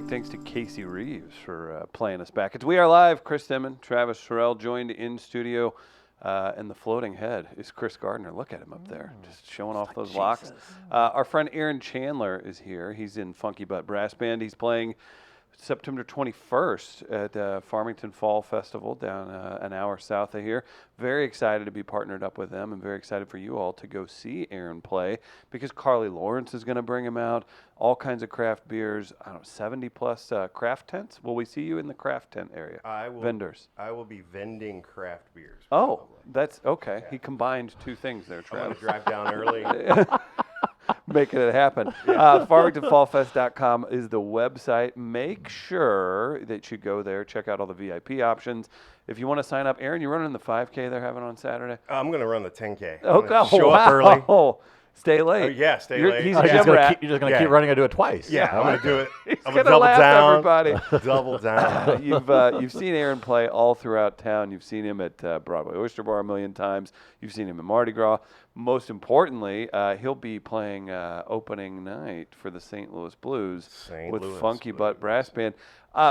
big thanks to Casey Reeves for playing us back. It's We Are Live. Chris Demon, Travis Terrell joined in studio. And the floating head is Chris Gardner. Look at him up there, just showing off those locks. Our friend Aaron Chandler is here. He's in Funky Butt Brass Band. He's playing September 21st at Farmington Fall Festival down an hour south of here. Very excited to be partnered up with them and very excited for you all to go see Aaron play because Carly Lawrence is going to bring him out. All kinds of craft beers, 70 plus craft tents. Will we see you in the craft tent area? Vendors. I will be vending craft beers. Oh, that's okay. Yeah. He combined two things there, I'm Travis. going to drive down early. Making it happen. FarmingtonFallFest.com is the website. Make sure that you go there, check out all the VIP options. If you want to sign up, Aaron, you're running the 5K they're having on Saturday? I'm going to run the 10K. Show up early. Stay late. Yeah, stay late. He's You're a just gym rat. going to keep running and do it twice. Yeah, I'm going to do it. He's I'm going to to laugh, everybody. Double down. You've seen Aaron play all throughout town. You've seen him at Broadway Oyster Bar a million times. You've seen him at Mardi Gras. Most importantly, he'll be playing opening night for the St. Louis Blues with Funky Butt Brass Band.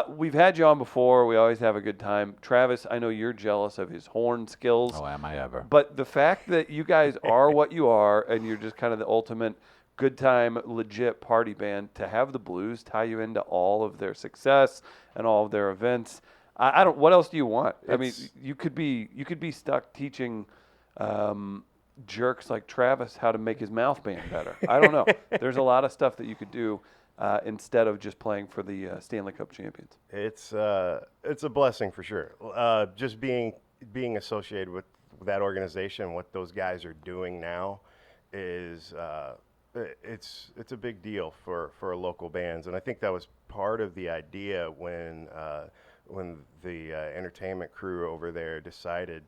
We've had you on before. We always have a good time. Travis, I know you're jealous of his horn skills. Oh, am I ever? But the fact that you guys are what you are and you're just kind of the ultimate good time, legit party band, to have the Blues tie you into all of their success and all of their events, I don't. What else do you want? I mean, you could be stuck teaching jerks like Travis how to make his mouth band better. I don't know. There's a lot of stuff that you could do instead of just playing for the Stanley Cup champions. It's a blessing for sure. Just being associated with that organization, what those guys are doing now, is it's a big deal for local bands, and I think that was part of the idea when the entertainment crew over there decided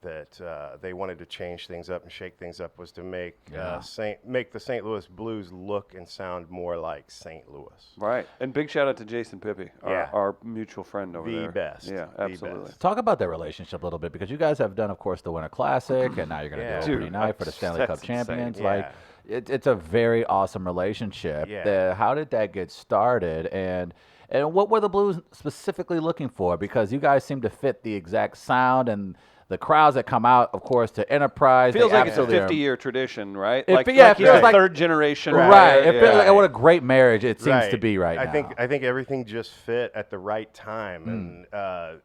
that they wanted to change things up and shake things up, was to make the St. Louis Blues look and sound more like St. Louis. Right. And big shout out to Jason Pippi, our mutual friend over there. The best. Yeah, absolutely. Talk about that relationship a little bit, because you guys have done, of course, the Winter Classic, and now you're going to do opening night for the Stanley Cup champions. Insane. Like, it's a very awesome relationship. Yeah. How did that get started? And what were the Blues specifically looking for? Because you guys seem to fit the exact sound, and the crowds that come out, of course, to Enterprise. Feels like it's a 50-year tradition, right? It feels like third generation. Right. It feels like what a great marriage it seems to be right now. I think everything just fit at the right time. And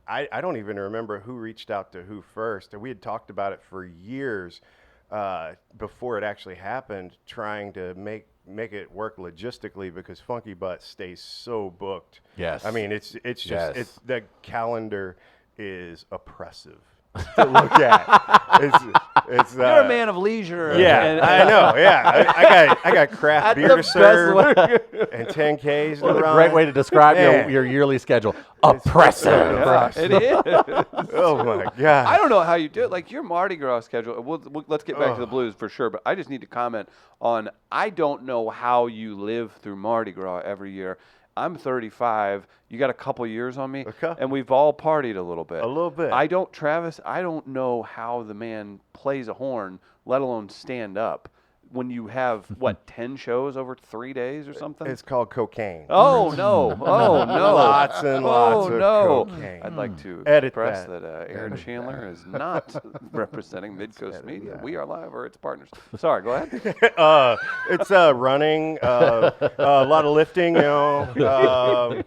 I don't even remember who reached out to who first. We had talked about it for years before it actually happened, trying to make it work logistically, because Funky Butt stays so booked. Yes. I mean, it's just the calendar is oppressive to look at. It's You're a man of leisure. Yeah, I know. Yeah, I got craft beer to serve and 10Ks to run. A great way to describe your yearly schedule. Oppressive. It is. Oh my God. I don't know how you do it. Like your Mardi Gras schedule. Let's get back to the Blues for sure. But I just need to comment on. I don't know how you live through Mardi Gras every year. I'm 35. You got a couple years on me, and we've all partied a little bit. A little bit. Travis, I don't know how the man plays a horn, let alone stand up, when you have, 10 shows over 3 days or something? It's called cocaine. Oh, no. Oh, no. Lots and lots of cocaine. I'd like to Edit express that. Aaron Chandler is not representing Midcoast Media. We Are Live or its partners. Sorry, go ahead. It's running, a lot of lifting, but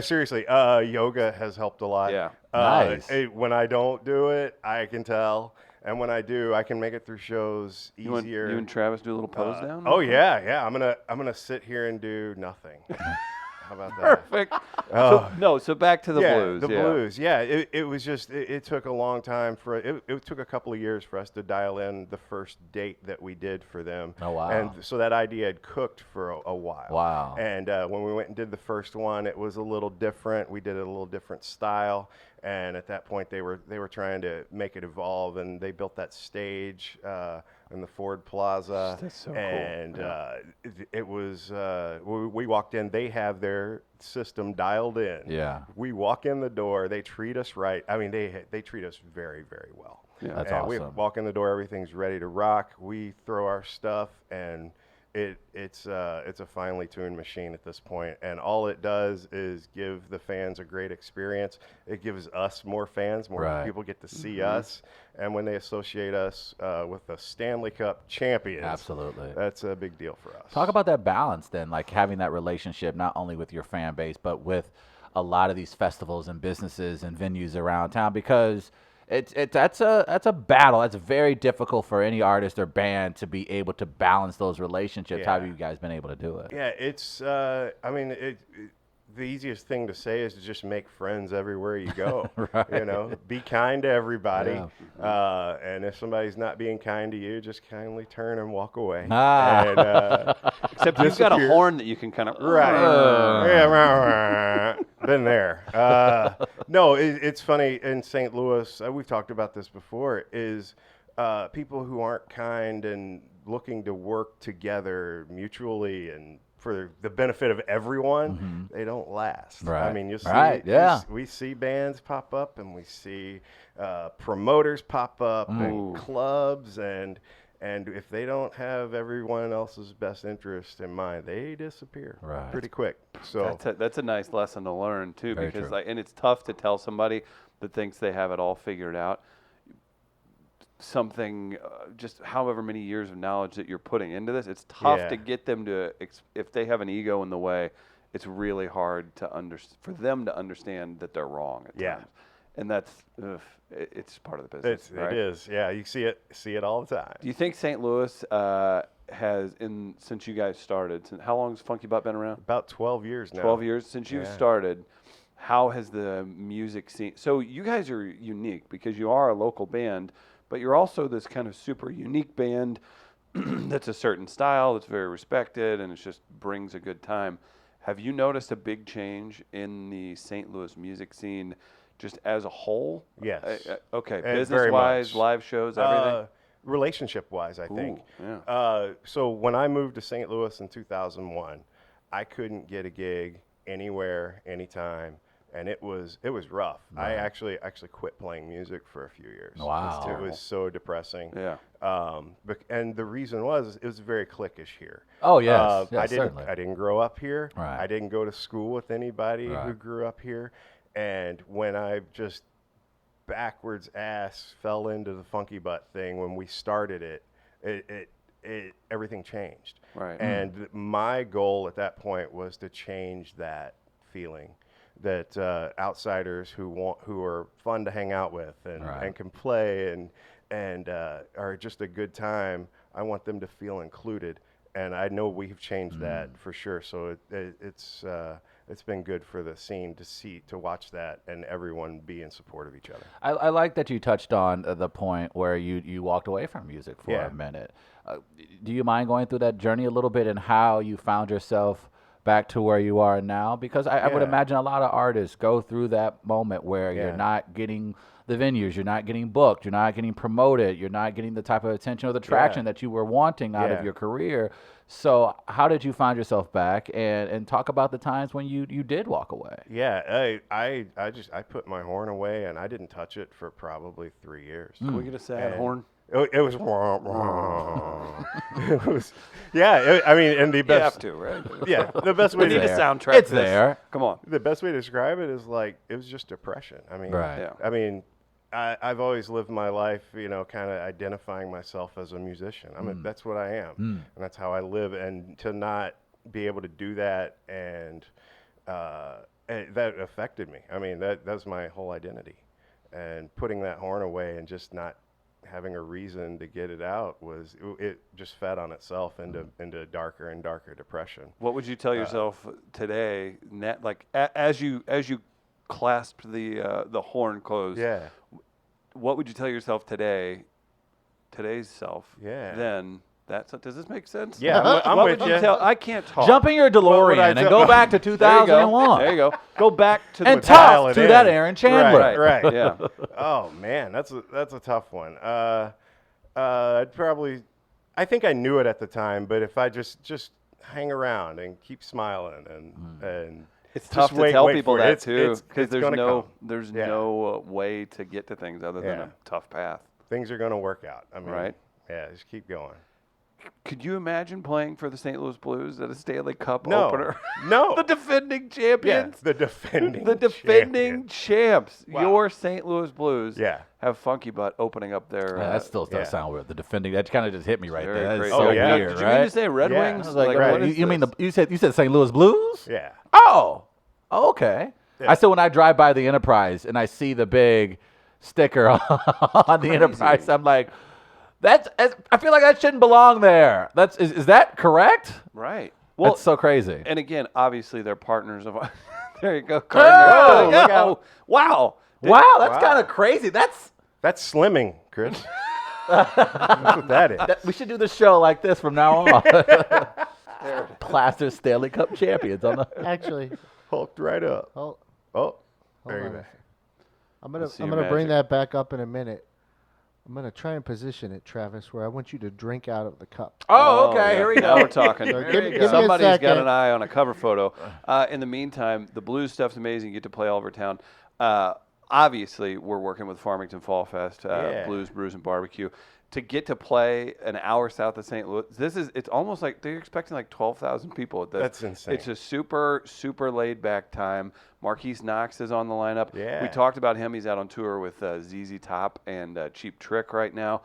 seriously, yoga has helped a lot. Yeah. Nice. When I don't do it, I can tell. And when I do, I can make it through shows easier. You and Travis do a little pose down? Oh yeah. I'm gonna sit here and do nothing. How about that? Perfect. So back to the Blues. The Blues. Yeah, it was just it took a long time for it took a couple of years for us to dial in the first date that we did for them. Oh wow! And so that idea had cooked for a while. Wow! And when we went and did the first one, it was a little different. We did it a little different style. And at that point, they were trying to make it evolve, and they built that stage in the Ford Plaza. That's so and cool. It was we walked in. They have their system dialed in. Yeah. We walk in the door. They treat us right. I mean, they treat us very, very well. Yeah, that's and awesome. We walk in the door. Everything's ready to rock. We throw our stuff, and it's a finely tuned machine at this point, and all it does is give the fans a great experience. It gives us more fans, more Right. people get to see us, and when they associate us with the Stanley Cup champions, Absolutely. that's a big deal for us. Talk about that balance then, like having that relationship not only with your fan base, but with a lot of these festivals and businesses and venues around town, because that's a battle. That's very difficult for any artist or band to be able to balance those relationships. How have you guys been able to do it? Yeah, it's I mean the easiest thing to say is to just make friends everywhere you go. Right. You know, be kind to everybody. Yeah. And if somebody's not being kind to you, just kindly turn and walk away. Ah. And, Except you've got a disappear. horn that you can kind of Right. Yeah, been there. No, it's funny in St. Louis. We've talked about this before. Is people who aren't kind and looking to work together mutually and for the benefit of everyone, they don't last. Right. I mean, you see, Yeah. we see bands pop up and we see promoters pop up and clubs and if they don't have everyone else's best interest in mind, they disappear pretty quick. So that's a nice lesson to learn too, Very because true. and it's tough to tell somebody that thinks they have it all figured out something, just however many years of knowledge that you're putting into this. It's tough to get them to if they have an ego in the way. It's really hard to for them to understand that they're wrong at times. And that's it's part of the business. Right? It is. Yeah, you see it all the time. Do you think St. Louis has, since you guys started, how long has Funky Butt been around? About 12 years now. 12 years since you've started. How has the music scene? So you guys are unique because you are a local band, but you're also this kind of super unique band that's a certain style, that's very respected, and it just brings a good time. Have you noticed a big change in the St. Louis music scene just as a whole? Yes. Okay, And business-wise, very much. live shows, everything? Relationship-wise, I think. Yeah. So when I moved to St. Louis in 2001, I couldn't get a gig anywhere, anytime, and it was rough. I actually quit playing music for a few years. Wow. It was so depressing. Yeah. And the reason was it was very cliquish here. Oh, yes. Yes, I didn't grow up here. Right. I didn't go to school with anybody who Right. grew up here. And when I just backwards ass fell into the Funky Butt thing when we started it everything changed. Right. And my goal at that point was to change that feeling, that outsiders who are fun to hang out with and can play and are just a good time. I want them to feel included, and I know we've changed that for sure. So it's been good for the scene to watch that and everyone be in support of each other. I like that you touched on the point where you walked away from music for a minute. Do you mind going through that journey a little bit and how you found yourself back to where you are now? Because I would imagine a lot of artists go through that moment where you're not getting the venues, you're not getting booked, you're not getting promoted, you're not getting the type of attention or the traction that you were wanting out of your career. So how did you find yourself back, and talk about the times when you did walk away? Yeah, I put my horn away and I didn't touch it for probably 3 years. Can we get a sad horn? It was, it was, I mean, and the You best, have to, right? yeah, the best way We need to a soundtrack. It's to this. there. Come on. the best way to describe it is like it was just depression. I mean, Right. Yeah. I mean, I've always lived my life, kind of identifying myself as a musician. I mean, that's what I am, and that's how I live. And to not be able to do that, and that affected me. I mean, that's my whole identity. And putting that horn away and just not having a reason to get it out it just fed on itself into darker and darker depression. What would you tell yourself today, as you clasped the horn closed? Yeah. What would you tell yourself today's self? Yeah. Then does this make sense? Yeah, I'm what with would you you. tell? I can't talk. Jump in your DeLorean and go back to There you 2001. go. There you go. Go back to And the talk dial it to in. that Aaron Chandler. Right. Yeah. Oh man, that's a tough one. I'd probably, I think I knew it at the time, but if I just hang around and keep smiling and It's just tough to wait tell for people it. that It's- too, it's- because it's there's gonna come. no way to get to things other than Yeah. a tough path. Things are gonna work out. I mean, Right. Yeah, just keep going. Could you imagine playing for the St. Louis Blues at a Stanley Cup No. opener? No. The defending Yeah, champions. the defending The defending champion. champs. Wow. Your St. Louis Blues Yeah. have Funky Butt opening up their. Yeah, that still does sound weird. The defending, that kind of just hit me right very there. That is great. so Oh, yeah. weird, Did you right? mean to say Red Yeah. Wings? I was like, Right. what you mean you said St. Louis Blues? Yeah. Oh, okay. Yeah. I said when I drive by the Enterprise and I see the big sticker on the Enterprise, I'm like, I feel like that shouldn't belong there. Is that correct? Right. Well, That's so crazy. and again, obviously they're partners of. There you go, Oh, Gardner. look out. Wow. Wow, that's Wow. kind of crazy. That's slimming, Chris. That's what that is. We should do the show like this from now on. Plaster Stanley Cup champions on the. Actually, Hulked right up. hold, Oh, hold there you on go. a second. I'm gonna Let's see I'm your gonna bring magic. that back up in a minute. I'm gonna try and position it, Travis, where I want you to drink out of the cup. Oh, okay. yeah. Here we Now go. we're talking. So give me a Somebody's got second. an eye on a cover photo. In the meantime, the blues stuff's amazing. You get to play all over town. Obviously, we're working with Farmington Fall Fest, Yeah. Blues, Brews, and Barbecue. To get to play an hour south of St. Louis, it's almost like they're expecting like 12,000 people at this. That's insane. It's a super, super laid back time. Marquise Knox is on the lineup. Yeah. We talked about him. He's out on tour with ZZ Top and Cheap Trick right now.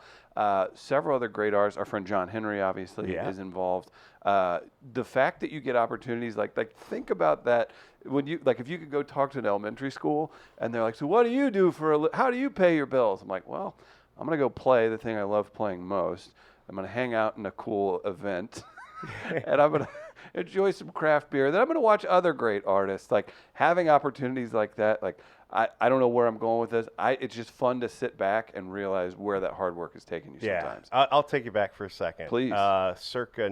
Several other great artists. Our friend John Henry obviously Yeah. is involved. The fact that you get opportunities like think about that when you if you could go talk to an elementary school and they're like, so what do you do for how do you pay your bills? I'm like, well, I'm gonna go play the thing I love playing most. I'm gonna hang out in a cool event, and I'm gonna enjoy some craft beer. Then I'm gonna watch other great artists. Like having opportunities like that. Like I don't know where I'm going with this. It's just fun to sit back and realize where that hard work is taking you Yeah, sometimes. I'll take you back for a second. Please. Circa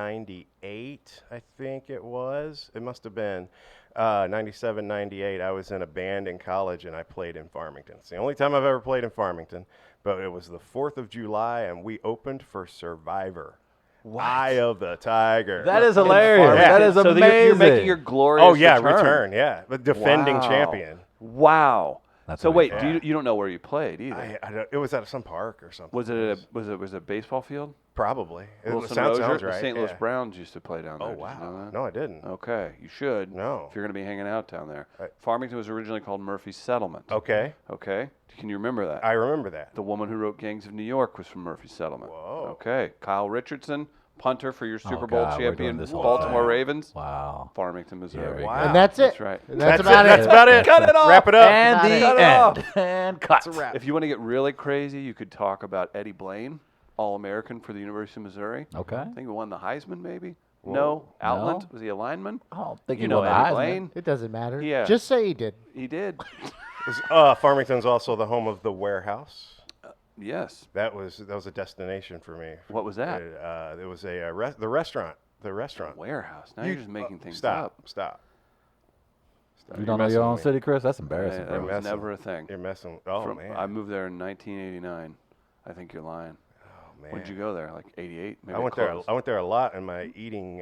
1998, I think it was. It must have been 97, 98. I was in a band in college, and I played in Farmington. It's the only time I've ever played in Farmington, but it was the 4th of July, and we opened for Survivor. Eye of the Tiger. That is In hilarious. Farmington. That is So amazing. you're making your glorious Oh, yeah, return. return, yeah. The defending Wow. champion. Wow. That's So wait, amazing. you don't know where you played either? I don't, it was at some park or something. Was it a baseball field? Probably. It Wilson sounds Rozier? right. The St. Louis yeah. Browns used to play down there. Oh, Did you know wow. that? No, I didn't. Okay, you should. No. If you're going to be hanging out down there. Right. Farmington was originally called Murphy's Settlement. Okay. Okay. Can you remember that? I remember that. The woman who wrote Gangs of New York was from Murphy's Settlement. Whoa. Okay. Kyle Richardson, punter for your Super Bowl God, we're doing champion this whole Baltimore thing. Ravens. Wow. Farmington, Missouri. we go. Wow. And that's it. That's right. And that's That's about it. it. That's about it. Cut it off. Wrap it up. And Got the it. Cut it end. off. And cut. It's a wrap. If you want to get really crazy, you could talk about Eddie Blaine, All-American for the University of Missouri. Okay. I think he won the Heisman, maybe. No. Outland. Was he a lineman? I don't think You you know won the Eddie Heisman. Blaine. It doesn't matter. Yeah. Just say he did. He did. Farmington's also the home of the Warehouse. Yes. That was a destination for me. What was that? It was the restaurant. The restaurant. Warehouse. Now you're just making things Stop. up. Stop. You don't know your own city, Chris? That's embarrassing, That bro. was never a thing. You're messing. Oh man. I moved there in 1989. I think you're lying. Oh, man. When'd you go there? Like 88? Maybe I it went there. closed. I went there a lot in my eating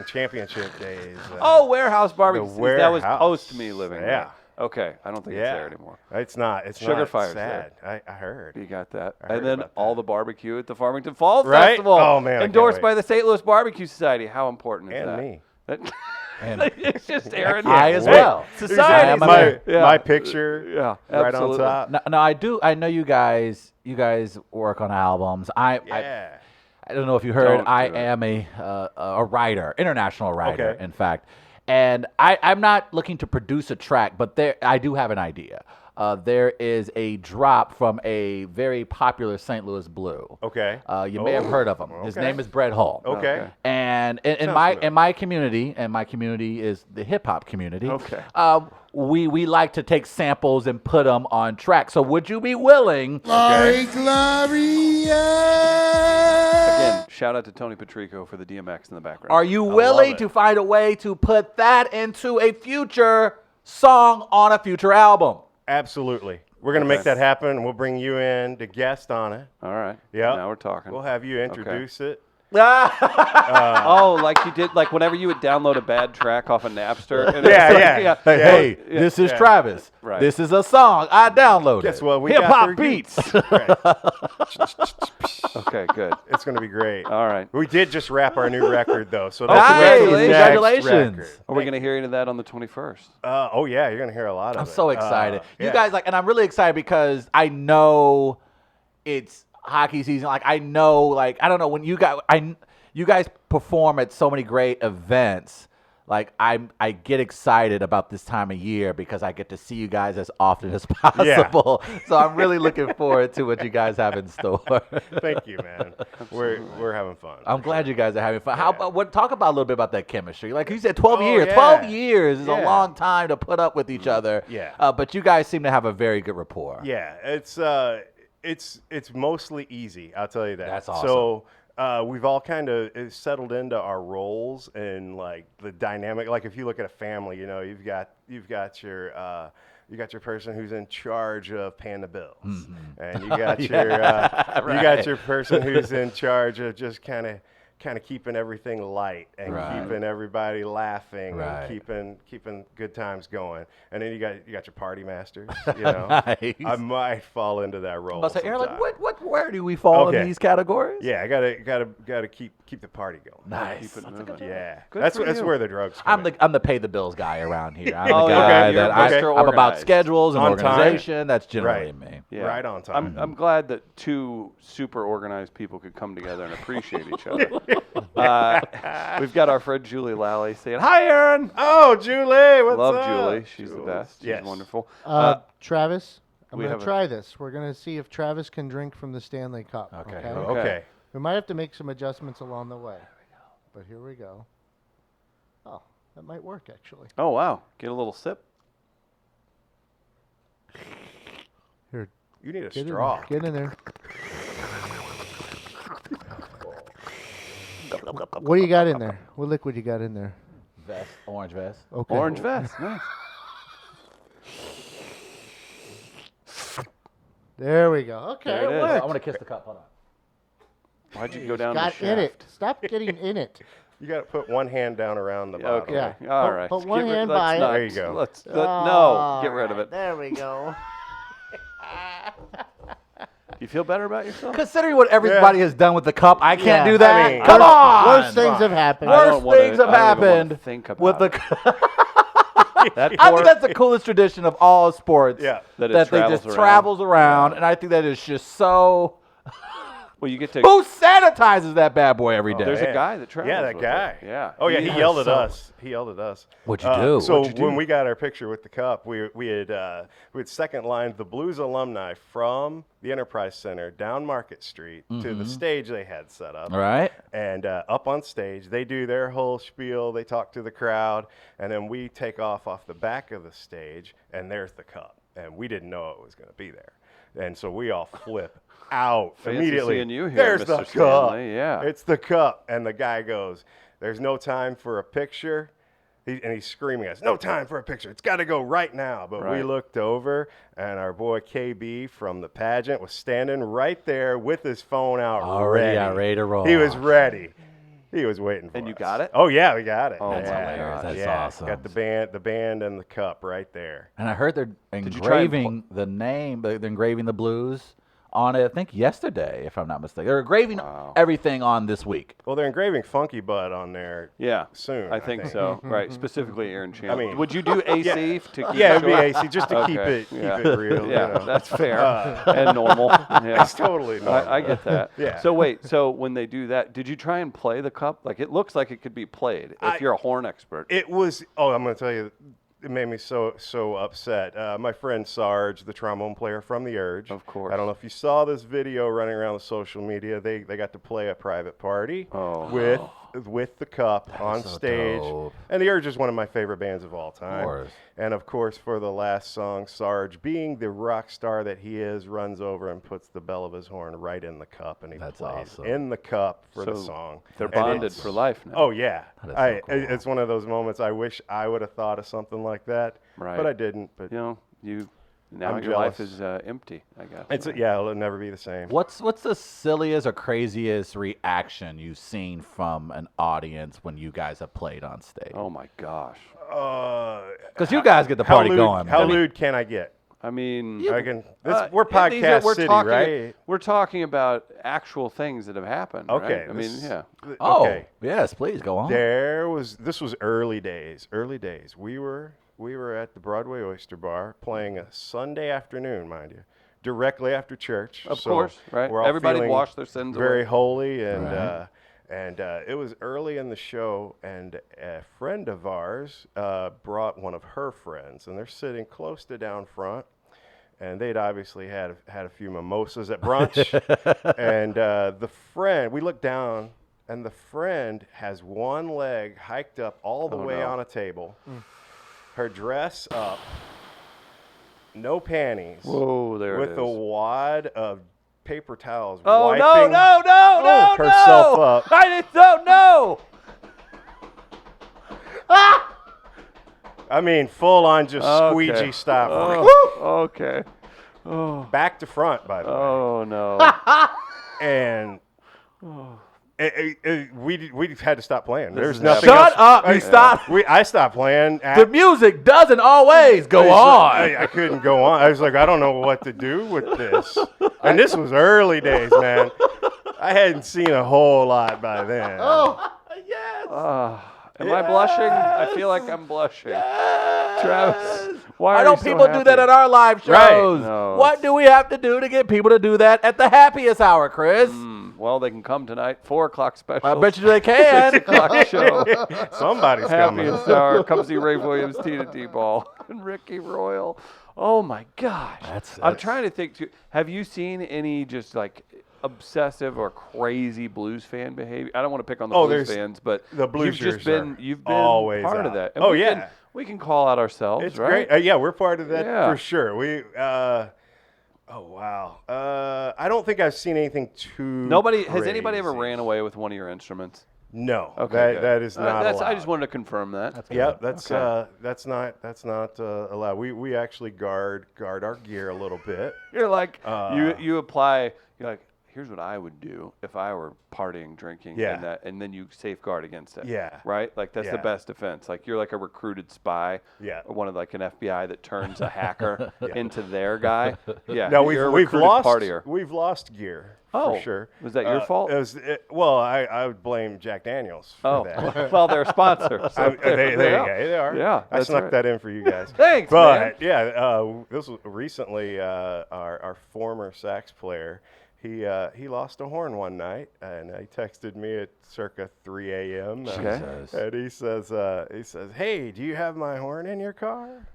championship days. Oh, Warehouse Barbecue. the That was Warehouse. post me living there. Yeah. Okay. I don't think it's yeah. there anymore. It's not. It's Sugar not. It's Fire's sad. I heard. You got that. I heard And then about all that. the barbecue at the Farmington Fall Right? Festival. Oh, man, I can't Endorsed wait. by the St. Louis Barbecue Society. How important is And that? me. That- And it's just Aaron. I as Hey, well. Society. I am a my, man. Yeah. my picture. Yeah, Right absolutely. on top. No, I do. I know you guys. You guys work on albums. Yeah. I don't know if you heard. Don't I do it. am a writer, international writer, Okay. in fact. And I'm not looking to produce a track, but I do have an idea. There is a drop from a very popular St. Louis Blue. Okay. You may have heard of him. His Okay. name is Brett Hull. Okay. Okay. And in Sounds my familiar. in my community, and my community is the hip hop community. Okay. We like to take samples and put them on track. So would you be willing? Again, shout out to Tony Patrico for the DMX in the background. Are you love willing it. to find a way to put that into a future song on a future album? Absolutely. We're gonna Okay. make that happen, and we'll bring you in to guest on it. All right. Yeah. Now we're talking. We'll have you introduce it. Oh, like you did, like whenever you would download a bad track off of Napster. And Yeah, it's yeah. like, Hey, Yeah. hey, Yeah. this is Yeah. Travis. Right. This is a song I downloaded. Guess what? We Hip got hop for you. beats. Right. Okay, good. It's going to be great. All right. We did just wrap our new record, though. So Nice. that's the next Congratulations. record. Are we going to hear any of that on the 21st? Oh, yeah, you're going to hear a lot of I'm it. so excited. You yeah. guys and I'm really excited because I know it's hockey season. Like I know, I don't know when you guys perform at so many great events. Like I get excited about this time of year because I get to see you guys as often as possible. So I'm really looking forward to what you guys have in store. Thank you, man. We're having fun. I'm glad you guys are having fun. How about talk about a little bit about that chemistry? Like you said, 12 Oh, years. yeah. 12 years is a Yeah. long time to put up with each other. Yeah. But you guys seem to have a very good rapport. Yeah, it's mostly easy. I'll tell you that. That's awesome. So we've all kind of settled into our roles and like the dynamic. Like if you look at a family, you've got your person who's in charge of paying the bills, and you got you got your person who's in charge of just kind of keeping everything light and keeping everybody laughing and keeping good times going. And then you got your party masters. Nice. I might fall into that role. I'll say, Aaron, sometime. where do we fall Okay. in these categories? Yeah, I gotta keep the party going. Nice. Keep it moving. Yeah, Good that's for you. where the drugs come I'm the pay the bills guy around here. I'm Oh, the yeah, guy you're that Mr. I'm about Organized. schedules and On time. organization. That's generally Right. me. Yeah. Right on time. I'm glad that two super organized people could come together and appreciate each other. We've got our friend Julie Lally saying, "Hi, Aaron." Oh, Julie, what's Love up? Julie. She's the Jules. best. She's Yes. wonderful. Travis, I'm we going have to a- try this. We're going to see if Travis can drink from the Stanley Cup. Okay. Okay. We might have to make some adjustments along the way. But here we go. Oh, that might work, actually. Oh, wow. Get a little sip. Here, You need a get straw. in there. Get in there. What do you got in there? What liquid you got in there? Vest, orange vest. Okay. Orange vest. Nice. There we go. Okay, There it it is. worked. I want to kiss the cup. Hold on. Why'd you go down Got the in it. shaft? Stop getting in it. You got to put one hand down around the bottom. Okay. Yeah. All Put- right. put one Get rid- hand let's by it. not- There you go. No, get rid of it. There we go. You feel better about yourself? Considering what everybody has done with the cup, I can't Yeah. do that. I mean, Come on. Worse things have happened. I don't Worse wanna- things have I don't even wanna happened think about with the it. cup. That I poor- think that's the coolest tradition of all sports. Yeah. That it they travels just around. travels around, and I think that is just so. Well, you get to. Who sanitizes that bad boy every day? There's a man. guy that travels. Yeah, that with guy. it. Yeah. Oh yeah, he Yeah, yelled at so- us. He yelled at us. What'd you do? So What'd you when do? we got our picture with the cup, we had second lined the Blues alumni from the Enterprise Center down Market Street to the stage they had set up. All right. And up on stage, they do their whole spiel. They talk to the crowd, and then we take off the back of the stage, and there's the cup. And we didn't know it was going to be there, and so we all flip out Fancy immediately. seeing you here, There's Mr. the cup. Stanley, yeah. It's the cup, and the guy goes, "There's no time for a picture." And he's screaming at us, "No time for a picture. It's got to go right now." But we Right. looked over, and our boy KB from the pageant was standing right there with his phone out, Already ready to roll. He was ready. He was waiting for And you us. got it? Oh yeah, we got it. Oh, That's yeah, hilarious. That's yeah. awesome. Got the band, and the cup right there. And I heard they're you try and engraving the name, they're engraving the Blues on it, I think yesterday, if I'm not mistaken. They're engraving everything on this week. Well, they're engraving Funky Butt on there. Yeah. Soon, I think so. Right. Specifically, Aaron Chandler. I mean- would you do AC to keep Yeah, it it'd be short? AC just to keep Okay, it yeah. real. Yeah, you know. that's fair and normal. Yeah. It's totally normal. I get that. Yeah. So wait, so when they do that, did you try and play the cup? Like it looks like it could be played if you're a horn expert. It was. Oh, I'm going to tell you. It made me so upset. My friend Sarge, the trombone player from the Urge. Of course. I don't know if you saw this video running around the social media. They got to play a private party with the cup on so stage. dope. And the Urge is one of my favorite bands of all time. course. And of course, for the last song, Sarge, being the rock star that he is, runs over and puts the bell of his horn right in the cup, and he That's plays awesome. in the cup for the So song. They're And bonded it's- for life now. Oh yeah, That is so cool. It's one of those moments. I wish I would have thought of something like that, Right. but I didn't. But You know, now I'm your life jealous. is empty. I guess. it's it'll never be the same. What's the silliest or craziest reaction you've seen from an audience when you guys have played on stage? Oh my gosh. Because you guys get the party going. How man. lewd can I get? I mean, we're and podcast we're city, talking, right? We're talking about actual things that have happened. Okay. Right? I mean, yeah. Oh, Okay. yes, please go on. This was early days. We were at the Broadway Oyster Bar playing a Sunday afternoon, mind you, directly after church. Of So course, right? We're all Everybody feeling washed their sins very away. holy, and Right. and it was early in the show, and a friend of ours brought one of her friends, and they're sitting close to down front. And they'd obviously had a few mimosas at brunch, and we looked down, and the friend has one leg hiked up all the way on a table, her dress up, no panties, Whoa, there it with is. a wad of paper towels. Oh, wiping no, herself up. I don't know. I mean, full on just Okay. squeegee style. Oh, okay. Back to front, by the way. Oh, no. And we had to stop playing. There's is nothing Shut else. up! You stop. I stopped playing. The music doesn't always go on. I couldn't go on. I was like, I don't know what to do with this. And this was early days, man. I hadn't seen a whole lot by then. Oh, Yes. Am I blushing? I feel like I'm blushing. Travis, why Why are don't you so people do that happy? at our live shows? Right. No, What do we have to do to get people to do that at the happiest hour, Chris? Well, they can come tonight. 4 o'clock special. I bet you they can. 6 o'clock show. Somebody's coming. Happiest hour. Come see Ray Williams, Tina D-Ball, and Ricky Royal. Oh my gosh. I'm trying to think too. Have you seen any just like obsessive or crazy blues fan behavior? I don't want to pick on the blues there's fans, but the blues you've been always part of out. that. And Oh, we yeah. can, we can call out ourselves, It's right? great. Yeah, we're part of that Yeah. for sure. Oh wow. I don't think I've seen anything too. Nobody has anybody ever crazy. ran away with one of your instruments? No. Okay, good. that is not allowed. I just wanted to confirm that. Yeah, that's Okay. that's not allowed. We actually guard our gear a little bit. You're like you apply. You're like, here's what I would do if I were partying, drinking, Yeah. and then you safeguard against it. Yeah. Right? Like that's the Yeah. best defense. Like you're like a recruited spy. Yeah. Or one of like an FBI that turns a hacker into their guy. Yeah. No, you're a we've recruited lost partier. we've lost gear Oh, for sure. was that your fault? Well, I would blame Jack Daniels for Oh, that. well, they're a sponsor. So They are. Yeah, I that's snuck right. that in for you guys. Thanks, But man. yeah, this was recently our former sax player. He lost a horn one night, and he texted me at circa 3 a.m. Okay. And he says, "Hey, do you have my horn in your car?"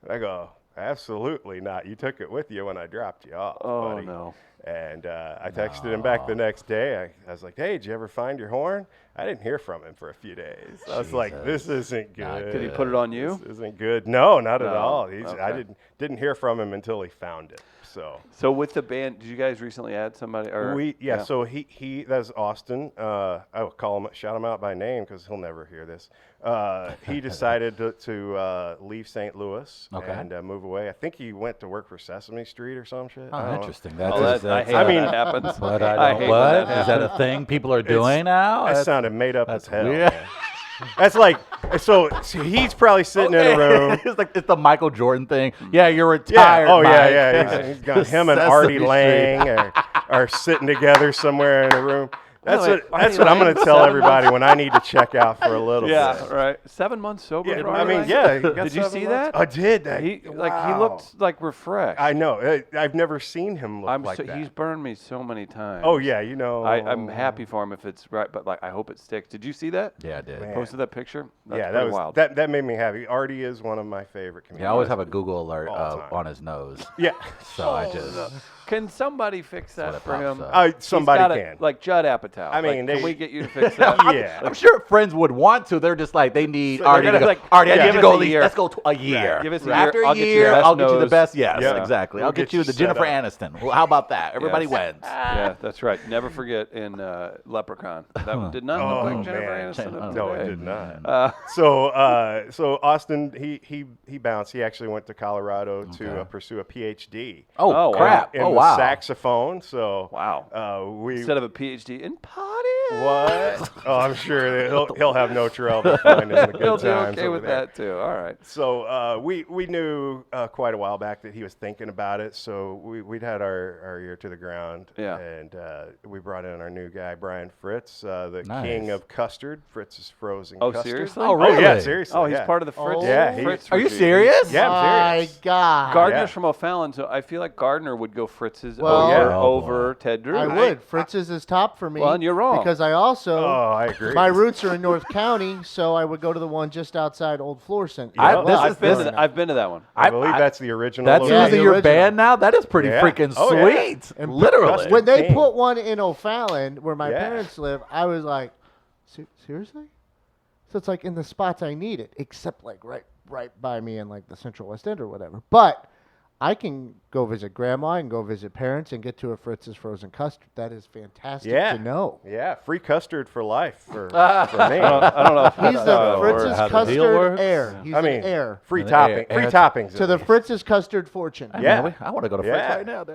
And I go, "Absolutely not. You took it with you when I dropped you off, Oh, buddy." no. And I texted him back the next day. I was like, "Hey, did you ever find your horn?" I didn't hear from him for a few days. I was like, "This isn't good." Did he put it on you? This isn't good. No, not at No. all. I Okay. didn't hear from him until he found it. So with the band, did you guys recently add somebody? Or So he that's Austin. I will shout him out by name because he'll never hear this. He decided to leave St. Louis and move away. I think he went to work for Sesame Street or some shit. I Oh, don't know. interesting. I hate I when mean- that happens. But I hate when that is that a happens. thing people are doing now? That sounded made up as hell. weird. Man. That's like so he's probably sitting in a room. It's the Michael Jordan thing. Yeah, you're Yeah. retired. Oh Mike. yeah. He's got him and Sesame Artie Street. Lang are sitting together somewhere in a room. That's Really? what that's Artie what I'm Lang, going to tell 7 everybody when I need to check out for a little Yeah, bit. right. 7 months sober. Yeah, for I Artie mean, Lang? yeah. he got Did you 7 see months. that? I did. He wow. looked like refreshed. I know. I've never seen him look like that. He's burned me so many times. Oh yeah, you know. I'm happy for him if it's right, but like I hope it sticks. Did you see that? Yeah, I did. Man. Posted that picture. That's Yeah, pretty that was wild. that made me happy. Artie is one of my favorite comedians. Yeah, I always have a Google alert All time. on his nose. Yeah. So I just. Can somebody fix that what it for him? pops up. He's Somebody got can. Like Judd Apatow. I mean, can they- we get you to fix that? Yeah. I'm sure friends would want to. They're just like they need they're Artie to gonna go. like, Artie, I yeah, need give to us go. a at least- year. Let's go to a year. Give us a year. After a I'll get you the year, best I'll get you the nose. best. Yes, Yeah. exactly. We'll I'll get get you you the set Jennifer up. Aniston. Well, how about that? Everybody Yes. wins. Yeah, that's right. Never forget in Leprechaun. That one did not look Oh, like Jennifer man. Aniston. of No, it today. did not. So Austin, he bounced. He actually went to Colorado to pursue a PhD. Oh, Oh, crap! In Oh the wow! saxophone. So Wow. we Instead of a PhD in potting. What? Oh, I'm sure that he'll have no trouble finding the good He'll be times okay over with there. that too. All right. So we knew quite a while back that he was thinking about it. So we'd had our ear to the ground. Yeah. And we brought in our new guy, Brian Fritz, the Nice. king of custard. Fritz's frozen Oh, custard. seriously? Oh, Oh, yeah, really? seriously. Oh, he's yeah. part of the Fritz. Oh. Yeah, Fritz Are you regime. serious? Yeah, I'm My serious. God. Gardner's Yeah. from O'Fallon, so I feel like Gardner would go Fritz's Well- over, Yeah. Oh, over Ted Drew. I would. Fritz's is top for me. Well, and you're wrong. Because I also, Oh, I agree. my roots are in North County, so I would go to the one just outside Old Florissant. I- Well, this I've is- been this to is- that. I've been to that one. I believe that's the original. That's Yeah, using the your original. band now? That is pretty Yeah. freaking Oh, yeah. sweet. And Literally. when they King. put one in O'Fallon, where my Yeah. parents live, I was like, seriously? So it's like in the spots I need it, except like right by me in like the Central West End or whatever. But I can go visit grandma and go visit parents and get to a Fritz's frozen custard. That is fantastic Yeah. to know. Yeah, free custard for life for me. I don't know if He's that's the how it works. Fritz's how the deal custard works. heir. He's I mean, an heir free The topping, air- free air- toppings. to at the least. Fritz's custard fortune. Yeah. I want to go to Fritz Yeah. right now.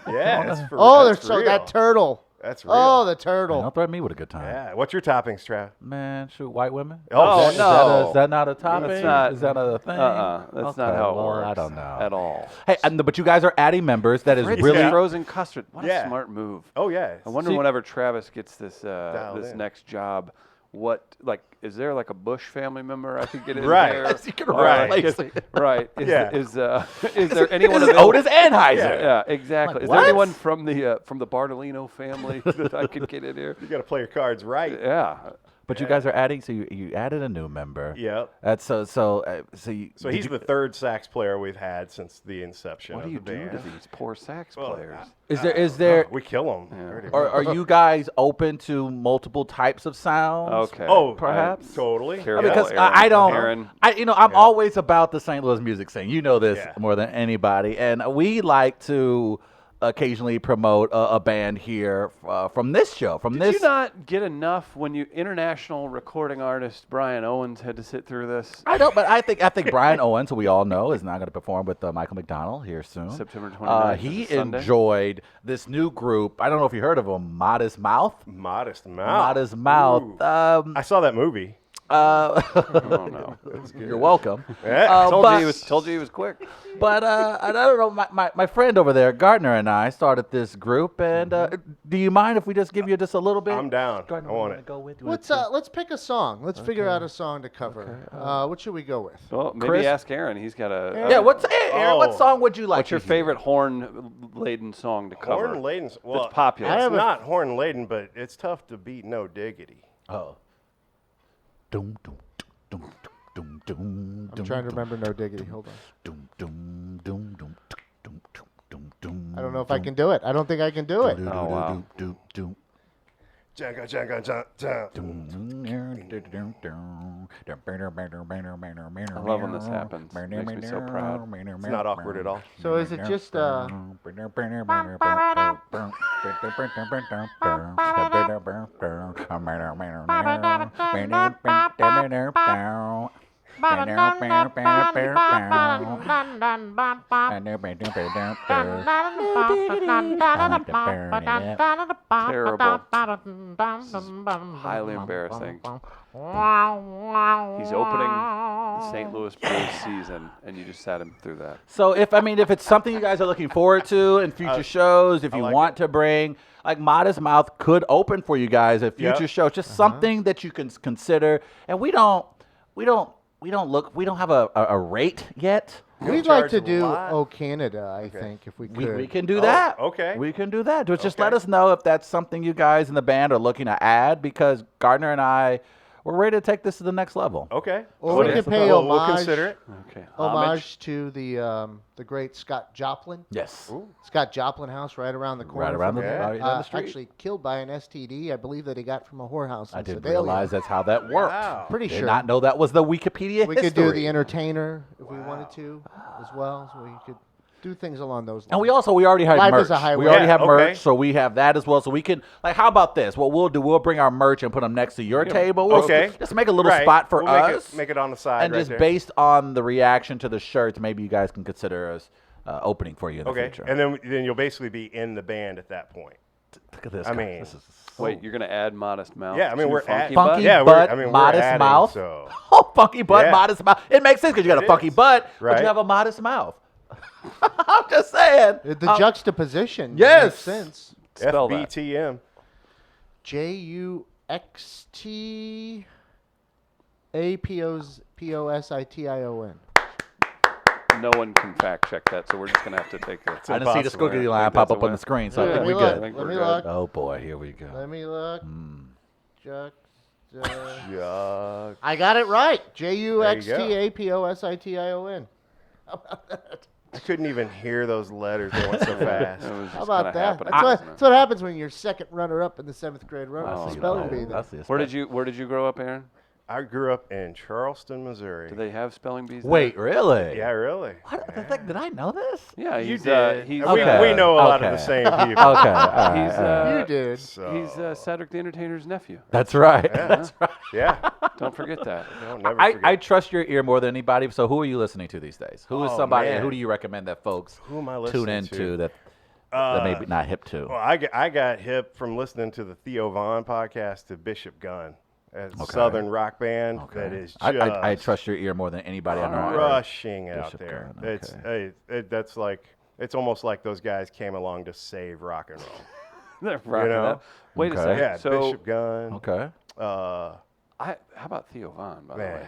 Yeah, that's for, Oh, that's there's so real. that turtle. That's real. Oh, the Don't turtle. threaten me with a good time. Yeah. What's your toppings, Trav? Man, shoot, white women? Oh, Is no. that not a topic? That's not- Is that a thing? That's not Okay, how it well, works. I don't know. At all. Hey, but you guys are adding members. That is Fritz's really Yeah. frozen custard. What a Yeah. smart move. Oh yeah. I wonder See- whenever Travis gets this Dialed this in. next job, is there like a Bush family member I could get in Right. there? Yes, you can Right. replace it. Right. Yeah. Is there anyone This is available? Otis Anheuser. Yeah, exactly. Like, Is there what? anyone from the Bartolino family that I could get in here? You got to play your cards right. Yeah. But you guys are adding, so you added a new member. Yep. That's so you. So did he's you- the third sax player we've had since the inception What of do you the do band. to these poor sax Well, players? Is there We kill them. Yeah. are you guys open to multiple types of sounds? Okay. Oh, perhaps? totally. Careful, Because Aaron. I don't, Aaron. I'm always about the St. Louis music scene. You know this Yeah. more than anybody, and we like to occasionally promote a band here from this show. From Did this, you not get enough when international recording artist Brian Owens had to sit through this? I don't, but I think Brian Owens, who we all know, is not going to perform with Michael McDonald here soon. September 29th. He is a Sunday. enjoyed this new group. I don't know if you heard of them, Modest Mouth. Modest Mouth. Modest Mouth. Ooh. I saw that movie. Oh no. You're welcome. Yeah. Told you he was quick. But I don't know. My friend over there, Gardner, and I started this group. And do you mind if we just give you just a little bit? I'm down. Gardner, I want wanna it. Go with? Let's pick a song. Let's figure out a song to cover. What should we go with? Well, maybe Chris? ask Aaron. He's got a. Yeah. Aaron, what Oh. song would you like? What's your to hear? favorite horn-laden song to cover? Horn laden. Well, That's popular. I It's have a- not horn laden, but it's tough to beat No Diggity. Oh. Dum dum dum dum dum. I'm trying to remember No Diggity. Hold on. Dum dum dum dum dum dum dum. I don't know if I can do it. I don't think I can do it. Oh, wow. Janga, janga, janga. I love when this happens. Makes me so proud. It's not awkward at all. So is it just Terrible. Highly embarrassing. He's opening the St. Louis Blues season, and you just sat him through that. So if it's something you guys are looking forward to in future shows, if you like want to bring, like Modest Mouth could open for you guys at future Yep. shows, just something that you can consider. And we don't have a rate yet. We'd charge like to a do lot? Oh Canada, I think, if we could. We can do Oh, that. okay. We can do that. Just let Okay. us know if that's something you guys in the band are looking to add, because Gardner and I, we're ready to take this to the next level. Okay. Or What we is- could pay we'll homage. consider it. Okay. Homage to the great Scott Joplin. Yes. Scott Joplin House right around the corner. Right around from the, here. right down the street. Actually killed by an STD, I believe, that he got from a whorehouse in I didn't Sedalia. realize that's how that worked. Wow. Pretty Did sure. not know that was the Wikipedia We history. could do the Entertainer if we wanted to as well. So we could do things along those lines. And we already have Life merch. is a highway. We already Yeah, have okay. merch, so we have that as well. So we can, like, how about this? What we'll do, we'll bring our merch and put them next to your table. We'll Okay. just make a little Right. spot for We'll make us. Make it on the side and right just there. based on the reaction to the shirts, maybe you guys can consider us opening for you in the Okay. future. And then you'll basically be in the band at that point. Look at this. I guy. mean, This is Wait, you're gonna add Modest Mouth? Yeah, I mean, to we're Funky at- Butt? funky Yeah, butt, we're modest adding, mouth. so- Oh, funky butt, Yeah. modest mouth. It makes sense because you got a It funky is. butt, but Right. you have a modest mouth. I'm just saying. The juxtaposition Yes. makes sense. Spell that. FBTM. JUXTAPOSITION. No one can fact check that, so we're just gonna have to take it. I didn't see the impossible. squiggly line think pop that's up on a the screen, so I Let think me we're look. good. think Let we're me good. look. Oh boy, here we go. Let me look. Juxt. Yuck. I got it right. There you go. JUXTAPOSITION. I couldn't even hear those letters. They went so fast. It was How just about kinda that? happening, That's wasn't it? what happens when you're second runner-up in the 7th grade run-up. Oh, The see spelling that. bee. That's the Where did you grow up, Aaron? I grew up in Charleston, Missouri. Do they have spelling bees? there? Wait, really? Yeah, really. What? Did I know this? Yeah, You he's, did. he's Okay. We know a lot of the Okay. same people. Okay. All right, He's, all right. You did. So, he's Cedric the Entertainer's nephew. That's right. Yeah. That's right. yeah. Don't forget that. Don't never I forget. trust your ear more than anybody. So who are you listening to these days? Who is Oh, somebody? man. Who do you recommend that folks Who am I tune listening into to? that may be not hip to? Well, I got hip from listening to the Theo Vaughn podcast to Bishop Gunn. As a Okay. southern rock band that is just I trust your ear more than anybody I know. rushing out Bishop there. Gunn, It's okay. that's like it's almost like those guys came along to save rock and roll. They're rocking know? that. Wait Okay. a second. Yeah, so, Bishop Gunn. Okay. Uh, how about Theo Vaughn, by the Man. way?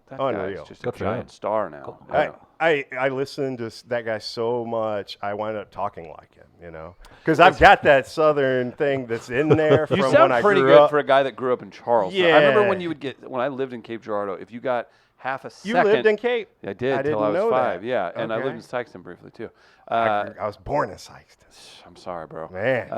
That Unreal. guy's just Good a for him. giant star now. I listened to that guy so much, I wind up talking like him, you know, because I've got that southern thing that's in there from You when sound I pretty grew good up. for a guy that grew up in Charleston. I remember Yeah. when I lived in Cape Girardeau, if you got half a You second. lived in Cape? I did I till didn't I was know 5. that. Yeah, and I lived Okay. in Sykeston briefly too. I was born in Sykeston. I'm sorry, bro. Man.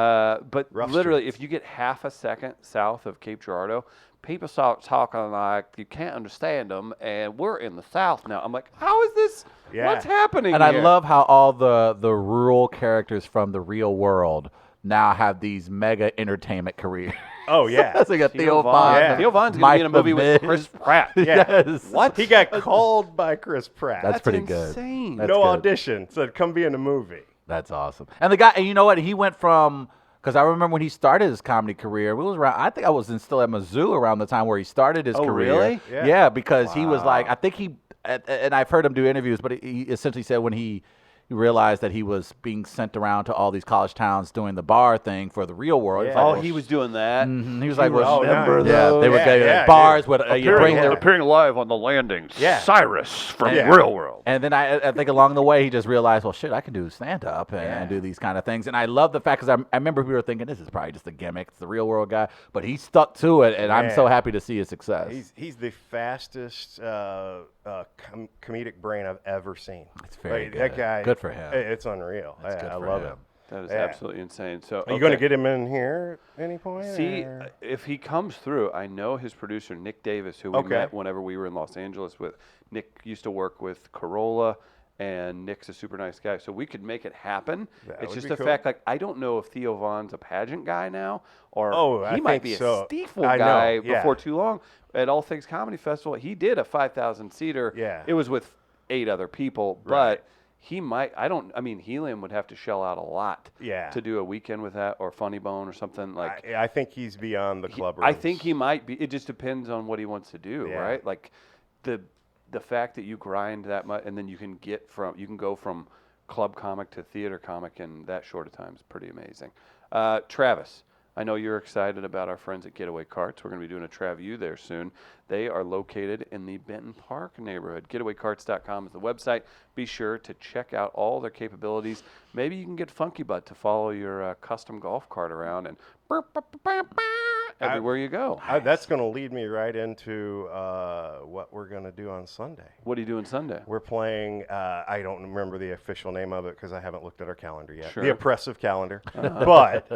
But Rough literally, streets. if you get half a second south of Cape Girardeau, people start talking like you can't understand them, and we're in the South now. I'm like, how is this? Yeah. What's happening? And I here? love how all the rural characters from the real world now have these mega entertainment careers. Oh yeah. That's like a Theo Theo Vaughn. Vaughn. Yeah. Theo Vaughn's gonna Mike be in a movie the with Miz. Chris Pratt. Yeah. Yes. What? He got called by Chris Pratt. That's pretty good. insane. That's no good. audition. Said come be in the movie. That's awesome. And the guy, and you know what? He went from, because I remember when he started his comedy career, we was around, I think I was still at Mizzou around the time where he started his Oh, career. really? Yeah. Because he was like, I think he, and I've heard him do interviews, but he essentially said when he realized that he was being sent around to all these college towns doing the bar thing for the real world. Yeah. Like, Oh, well, he was doing that. He was like, well, Oh, Remember nice. yeah, they would Yeah, go yeah, to bars dude. with you Appearing- bring appearing live on the landing. Yeah. Cyrus from Yeah. Real World. And then I think along the way he just realized, well, shit, I can do stand up and Yeah. do these kind of things. And I love the fact because I remember we were thinking this is probably just a gimmick. It's the real world guy, but he stuck to it, and I'm so Man. happy to see his success. He's the fastest comedic brain I've ever seen. It's very That good. guy. Good for him. It's unreal. That's good I for love him. him. That is Yeah. absolutely insane. So Are you going to get him in here at any point? See, or- if he comes through, I know his producer, Nick Davis, who we Okay. met whenever we were in Los Angeles with. Nick used to work with Corolla, and Nick's a super nice guy. So we could make it happen. That It's would just be the cool. fact, like, I don't know if Theo Vaughn's a pageant guy now, or Oh, I he might think be so. a Stiefel I know, guy yeah. before too long. At All Things Comedy Festival, he did a 5,000-seater. Yeah. It was with 8 other people, Right. but he might, I mean, Helium would have to shell out a lot Yeah. to do a weekend with that, or Funny Bone or something like. I think he's beyond the club I rooms. think he might be. It just depends on what he wants to do, Yeah. right? Like the fact that you grind that much, and then you can go from club comic to theater comic in that short of time is pretty amazing. Travis, I know you're excited about our friends at Getaway Carts. We're going to be doing a Trav-U there soon. They are located in the Benton Park neighborhood. GetawayCarts.com is the website. Be sure to check out all their capabilities. Maybe you can get Funky Butt to follow your custom golf cart around and everywhere you go. That's going to lead me right into what we're going to do on Sunday. What are you doing Sunday? We're playing, I don't remember the official name of it because I haven't looked at our calendar yet. Sure. The Oppressive Calendar. But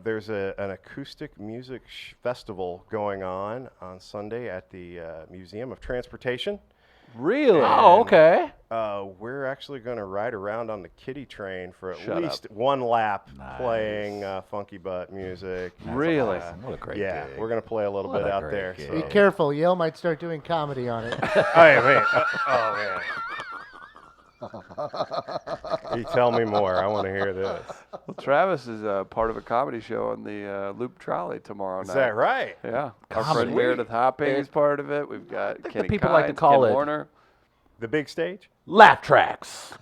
there's an acoustic music festival going on Sunday at the Museum of Transportation. Really? Oh, okay. We're actually going to ride around on the kiddie train for at Shut least one lap Nice. playing funky butt music. Really? What a great Yeah, gig. we're going to play a little What bit a out great there. gig. So. Be careful. Yale might start doing comedy on it. Oh, yeah, man. Oh, man. You tell me more. I want to hear this. Well, Travis is part of a comedy show on the Loop Trolley tomorrow Is night. that right? Yeah. Our Comedy. friend Meredith Hopping is part of it. We've got think Kenny the people Kynes, like to call Ken it- Warner. The big stage? Laugh tracks.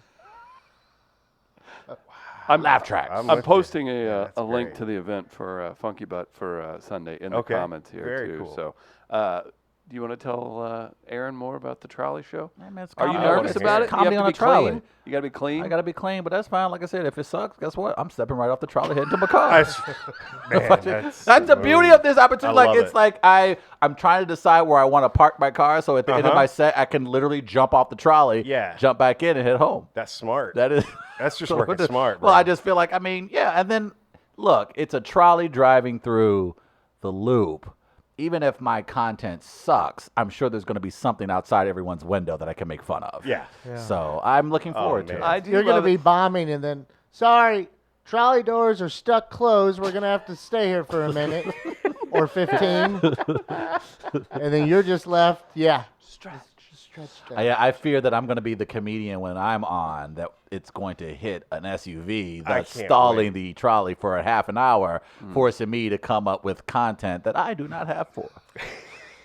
I'm Laugh tracks. I'm I'm with posting you. a Yeah, that's link great. to the event for Funky Butt for Sunday in the Okay. comments here Very too. cool. So, do you want to tell Aaron more about the trolley show? Yeah, man, it's Are you comedy. nervous It's about it? Comedy you have on to a be trolley. clean. You got to be clean. I gotta be clean, but that's fine. Like I said, if it sucks, guess what? I'm stepping right off the trolley heading to my car. Man, That's the beauty of this opportunity. I Like love it's it. like I'm trying to decide where I want to park my car, so at the end of my set, I can literally jump off the trolley, Yeah. jump back in, and head home. That's smart. That is. That's just So working smart, Well, bro. I just feel like and then look, it's a trolley driving through the loop. Even if my content sucks, I'm sure there's going to be something outside everyone's window that I can make fun of. Yeah. So I'm looking forward to man. it. I do You're going love to be it. bombing, and then, sorry, trolley doors are stuck closed. We're going to have to stay here for a minute or 15. And then you're just left, stretched out. I fear that I'm going to be the comedian when I'm on, that it's going to hit an SUV that's can't stalling wait. the trolley for a half an hour, forcing me to come up with content that I do not have for.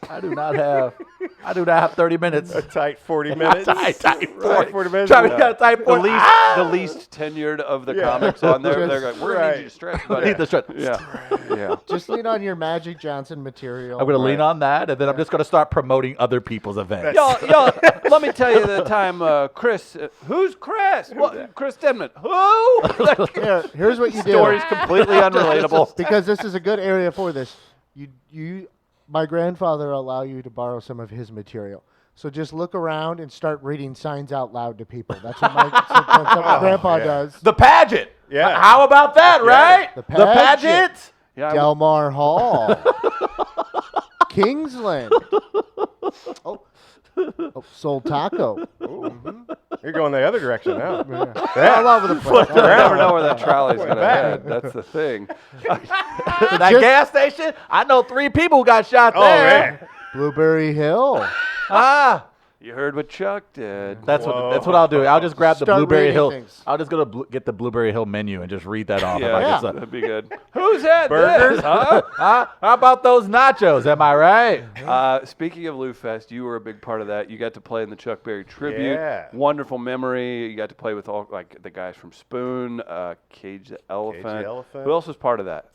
I do not have 30 minutes. A tight 40 minutes. Tight Right, 40 minutes. Travis, you got a tight the 40. least Ah! the least tenured of the Yeah. comics on there. Just- They're like, we're gonna need you right. to stretch, I buddy. need the stretch. Yeah. Just lean on your Magic Johnson material. I'm going to lean Right. on that, and then I'm just going to start promoting other people's events. Y'all, let me tell you the time Chris, who's Chris? What? Chris Denman. Who? Here's what you do. Story's completely unrelatable. Because this is a good area for this. My grandfather allow you to borrow some of his material. So just look around and start reading signs out loud to people. That's what my grandpa yeah. does. The pageant. Yeah. How about that, right? The The pageant. pageant. Yeah, Delmar Hall. Kingsland. Soul Taco. You're going the other direction now. All over the place. you never know where that trolley's gonna back. head. That's the thing. That gas station. I know 3 people who got shot Oh, there. man. Blueberry Hill. Ah. You heard what Chuck did. That's what I'll do. I'll just grab the Start Blueberry reading Hill. things. I'll just go to get the Blueberry Hill menu and just read that off. Yeah, If I get some- that'd be good. Who's had Burgers? this? Huh? Huh? How about those nachos? Am I right? Speaking of Lou Fest, you were a big part of that. You got to play in the Chuck Berry tribute. Yeah. Wonderful memory. You got to play with all like the guys from Spoon, Cage the Elephant. Elephant. Who else was part of that?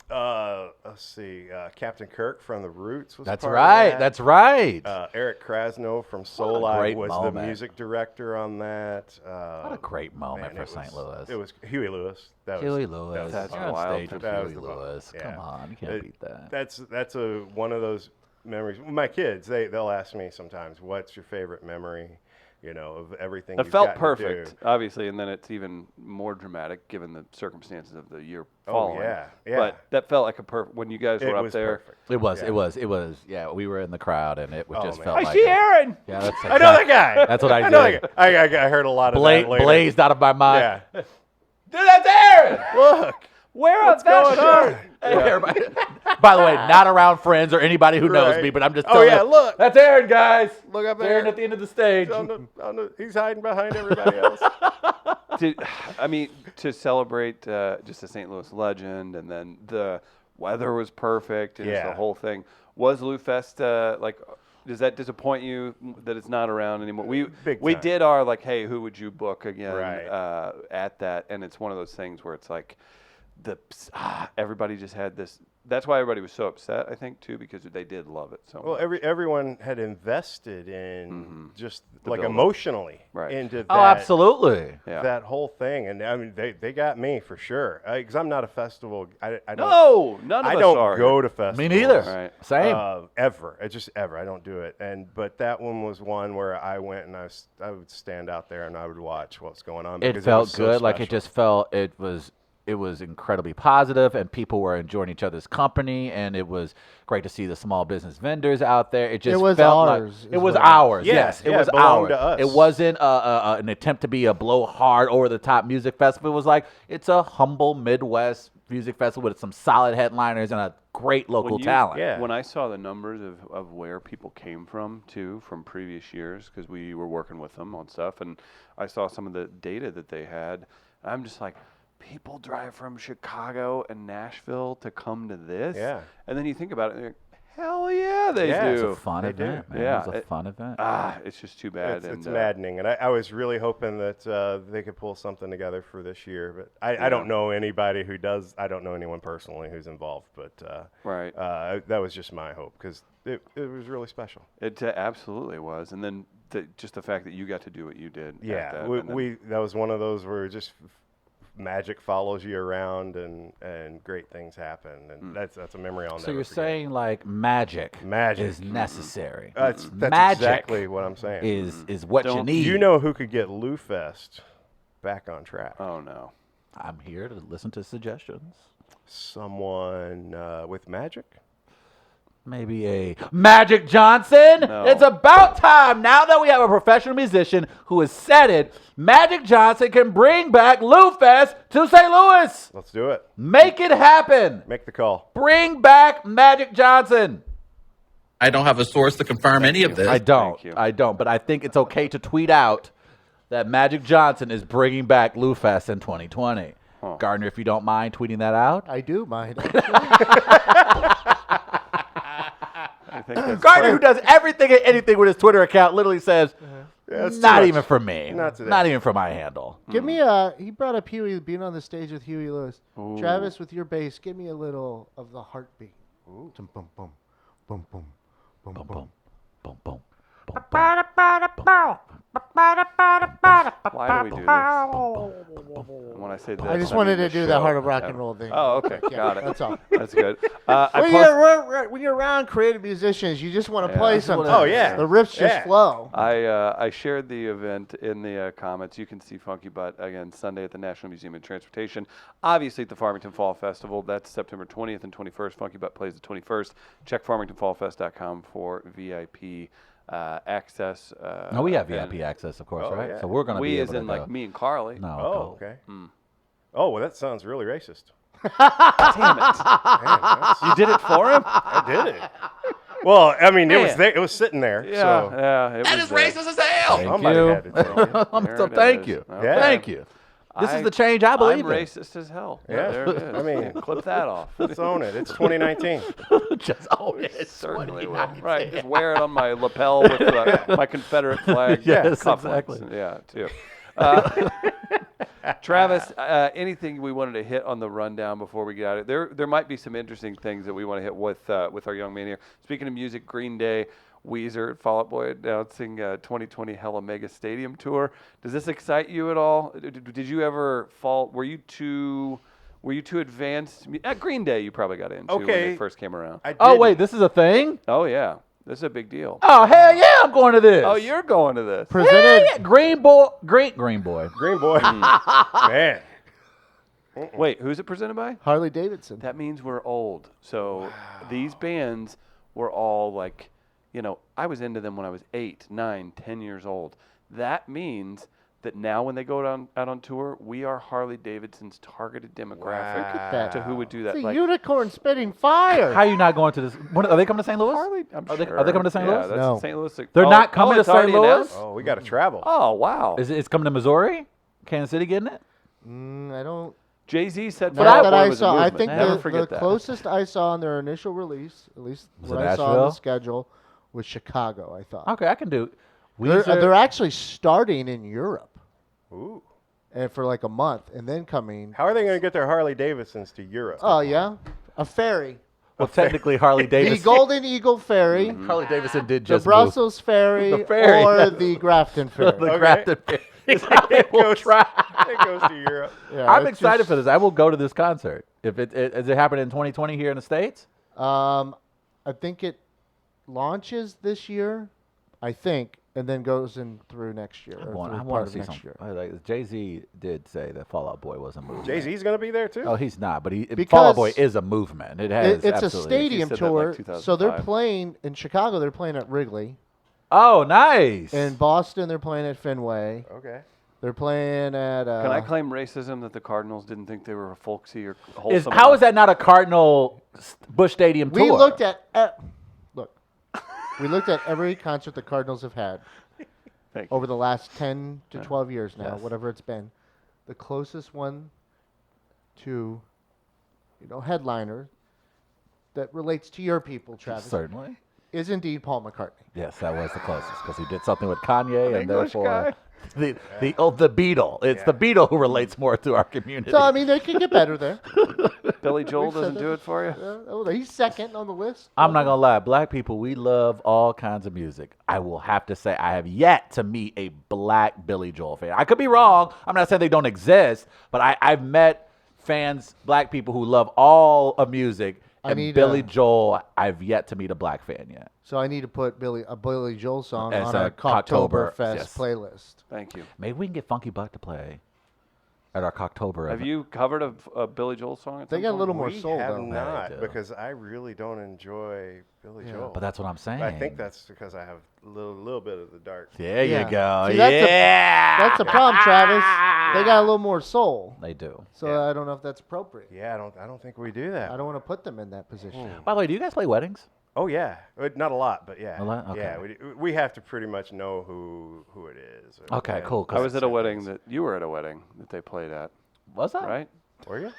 Let's see. Captain Kirk from The Roots was That's part right. Of that. That's right. Eric Krasno from What Soul a Live great was moment. the music director on that. What a great moment man, for it St. was- Louis. It was Huey Lewis. That Huey was, Lewis. That's You're on wild. stage with That was Huey the bomb. Lewis. Yeah. Come on, you can't beat that. That's a one of those memories. My kids, they'll ask me sometimes, "What's your favorite memory?" Of everything. It you've felt gotten to perfect, do. obviously, and then it's even more dramatic given the circumstances of the year Oh, following. yeah. But that felt like a perfect when you guys It were up was there. perfect. It was. Yeah. It was. Yeah, we were in the crowd, and it Oh, just man. felt I like. see Aaron. Yeah, that's I know that guy. That's what I know did. that guy. I heard a lot of that later. Blazed out of my mind. Yeah. Dude, that's Aaron. Look. Where What's going on? Hey, everybody. By the way, not around friends or anybody who knows Right. me, but I'm just Oh, telling yeah, you, look. That's Aaron, guys. Look up Aaron there. at the end of the stage. He's hiding behind everybody else. To celebrate just a St. Louis legend, and then the weather was perfect, and just Yeah. the whole thing. Was Lou Fest does that disappoint you that it's not around anymore? We Big we time. did our hey, who would you book again Right. at that, and it's one of those things where it's like everybody just had this. That's why everybody was so upset, I think, too, because they did love it so Well, much. everyone had invested in just like build-up. emotionally Right. into that. Oh, absolutely. Yeah. That whole thing, and I mean, they got me for sure. Because I'm not a festival. I don't. No, none of I us don't are. go to festivals. Me neither. Right. Same. Ever. Ever. I don't do it. But that one was one where I went and I would stand out there and I would watch what's going on. It because felt was so good. Like it special. just felt it was incredibly positive, and people were enjoying each other's company, and it was great to see the small business vendors out there. It just was felt ours, like is it was what it was. ours. Yeah, Yes, it yeah, was it belonged ours. to us. It wasn't an attempt to be a blow hard over the top music festival. It was like it's a humble Midwest music festival with some solid headliners and a great local talent. Yeah. When I saw the numbers of where people came from, too, from previous years, because we were working with them on stuff, and I saw some of the data that they had, I'm just like, people drive from Chicago and Nashville to come to this? Yeah. And then you think about it, and you're like, hell yeah, they Yeah, It's do. a fun They event, do. man. Yeah, It was a fun event. It's just too bad. It's maddening, and I was really hoping that they could pull something together for this year. But I don't know anybody who does. I don't know anyone personally who's involved. But Right. that was just my hope because it was really special. It absolutely was. And then just the fact that you got to do what you did. at Yeah, that, and then- that was one of those where just magic follows you around and great things happen, and that's a memory I'll never So you're forget. saying like magic Magic. is necessary. That's magic exactly what I'm saying. is what you Don't- need. You know who could get Lou Fest back on track? Oh, no. I'm here to listen to suggestions. Someone with magic? Maybe a Magic Johnson. No. It's about time now that we have a professional musician who has said it. Magic Johnson can bring back Lou Fest to St. Louis. Let's do it. Make it happen. Make the call. Bring back Magic Johnson. I don't have a source to confirm any of this. I don't. Thank you. I don't. But I think it's okay to tweet out that Magic Johnson is bringing back Lou Fest in 2020. Huh. Gardner, if you don't mind tweeting that out. I do mind. I think that's Gardner, who does everything and anything with his Twitter account, literally says, That's too not much. even for me. Not today. Not even for my handle. Give me he brought up Huey being on the stage with Huey Lewis. Travis, with your bass, give me a little of the heartbeat. Boom, boom, boom, boom, boom, boom, Boom, boom. boom, boom, boom. Why do we do this? When I say this, I just mean wanted the to do show. the Heart of Rock Yeah. and Roll thing. Oh, okay. Yeah, Got it. that's all. That's good. When you're around creative musicians, you just want to play something. Oh, yeah. The riffs just Yeah. flow. I shared the event in the comments. You can see Funky Butt again Sunday at the National Museum of Transportation. Obviously at the Farmington Fall Festival. That's September 20th and 21st. Funky Butt plays the 21st. Check farmingtonfallfest.com for VIP access. No, we have and VIP access, of course, Oh, right? yeah. So we're going to be We, able as to in go. like me and Carly. No. Oh, go. okay. Oh, well, that sounds really racist. Damn it! Man, that's- You did it for him? I did it. Well, I mean, it was Man. there. It was sitting there. Yeah, So yeah. It That was is racist as hell. Thank somebody you. had to tell you. There So it thank is. you. Okay. Yeah. Thank you. This is the change I believe I'm in. racist as hell. Yeah. There it is. I mean- clip that off. Let's own it. It's 2019. Just own it. Certainly will. Right, just wear it on my lapel with my Confederate flag. Yes, cufflinks. exactly. Yeah, too. Travis, anything we wanted to hit on the rundown before we get out of it? There might be some interesting things that we want to hit with our young man here. Speaking of music, Green Day, Weezer, Fall Out Boy announcing 2020 Hella Mega Stadium Tour. Does this excite you at all? Did you ever fall? Were you too advanced? At Green Day, you probably got into when Okay. they first came around. I Oh, did- wait, this is a thing? Oh yeah, this is a big deal. Oh, hell yeah, I'm going to this. Oh, you're going to this. Hell Presented. yeah. Green boy. Green boy. Green Boy. Hmm. Man. Wait, who's it presented by? Harley Davidson. That means we're old. So these bands were all like, I was into them when I was 8, 9, 10 years old. That means that now when they go out on tour, we are Harley Davidson's targeted demographic Look at that. to who would do that. It's a Like unicorn spitting fire. How are you not going to this? Are they coming to St. Louis? Harley, I'm Are sure. they coming to St. Yeah, Louis? that's No. St. Louis. They're not coming it's to St. already Louis? announced? Oh, we got to travel. Oh, wow. It's coming to Missouri? Kansas City getting it? I don't. Jay-Z said Not Fall Out that Boy I was a saw. I movement. think Never the forget that. closest I saw on their initial release, at least Was what it I saw on Nashville? the schedule, was Chicago. I thought Okay, I can do. they're actually starting in Europe Ooh. and for like a month, and then coming. How are they going to get their Harley Davidsons to Europe? Oh yeah, a ferry, Well, technically, Harley the Davidson. Golden Eagle Ferry, Harley Davidson did the just Brussels ferry, The ferry, or yeah. the Grafton ferry. move. The Okay. Grafton Ferry. It's how they It will goes- try. It goes to Europe. Yeah, I'm it's excited just- for this. I will go to this concert. If is it happening in 2020 here in the States? I think it launches this year, I think, and then goes in through next year. I or want through to part of see next some. year. Like Jay-Z did say that Fall Out Boy was a movement. Jay-Z's going to be there, too? Oh, he's not, but Fall Because Out Boy is a movement. It has. It's a absolutely. stadium He said that in, like, tour, so they're 2005. playing in Chicago. They're playing at Wrigley. Oh, nice. In Boston, they're playing at Fenway. Okay. They're playing at. Can I claim racism that the Cardinals didn't think they were folksy or wholesome? How enough? is that not a Cardinal Busch Stadium tour? We looked at we looked at every concert the Cardinals have had Thank you. over the last 10 to 12 years now, Yes. whatever it's been. The closest one to, headliner that relates to your people, Travis, Certainly. is indeed Paul McCartney. Yes, that was the closest because he did something with Kanye, and English therefore guy. the Beatle. It's the Beatle who relates more to our community. So, I mean, they could get better there. Billy Joel We've said doesn't do that. it for you? He's second on the list. I'm not gonna lie, black people, we love all kinds of music. I will have to say, I have yet to meet a black Billy Joel fan. I could be wrong. I'm not saying they don't exist, but I've met fans, black people who love all of music. I And need Billy a- Joel, I've yet to meet a black fan yet. So I need to put a Billy Joel song As on a our Cocktober, Cocktoberfest yes. playlist. Thank you. Maybe we can get Funky Buck to play at our Cocktober. Have event. you covered a Billy Joel song? At They some got a point? little more We soul, have though. not, They do. because I really don't enjoy Billy Joel. But that's what I'm saying. I think that's because I have a little bit of the dark. There Yeah. you go. See, that's yeah. That's the problem, Travis. They got a little more soul. They do. So Yeah. I don't know if that's appropriate. Yeah, I don't think we do that. I don't want to put them in that position. By the way, do you guys play weddings? Oh yeah, not a lot, but yeah. A lot? Yeah, Okay. we have to pretty much know who it is. Okay, cool, I was at a certain wedding things. that you were at a wedding that they played at, Was that? right? Were you?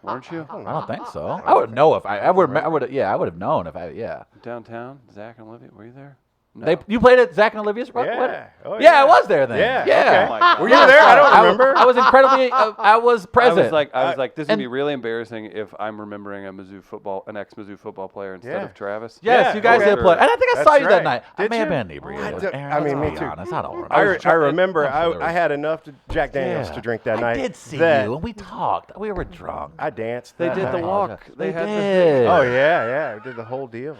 Weren't you? I don't think so. I would know if I would have known if I. Downtown, Zach and Olivia, were you there? No. You played at Zach and Olivia's Yeah. wedding? Oh, Yeah, I yeah. was there then. Yeah, Yeah. okay. Oh my God. Were you there? I don't remember. I was incredibly. I was present. I was like, this is gonna and- be really embarrassing if I'm remembering an ex-Mizzou football player instead Yeah. of Travis. Yes, Yeah, you guys okay. did play. And I think I That's saw you that right. night. I Did may have you? been inebriated. Aaron, I mean, me let's be too. honest, I don't remember. I remember I'm sure there I was- had enough Jack Daniels to drink that I night. did see that you, and we talked. We were drunk. I danced. They that did the night. walk. They had the did. Oh yeah, we did the whole deal.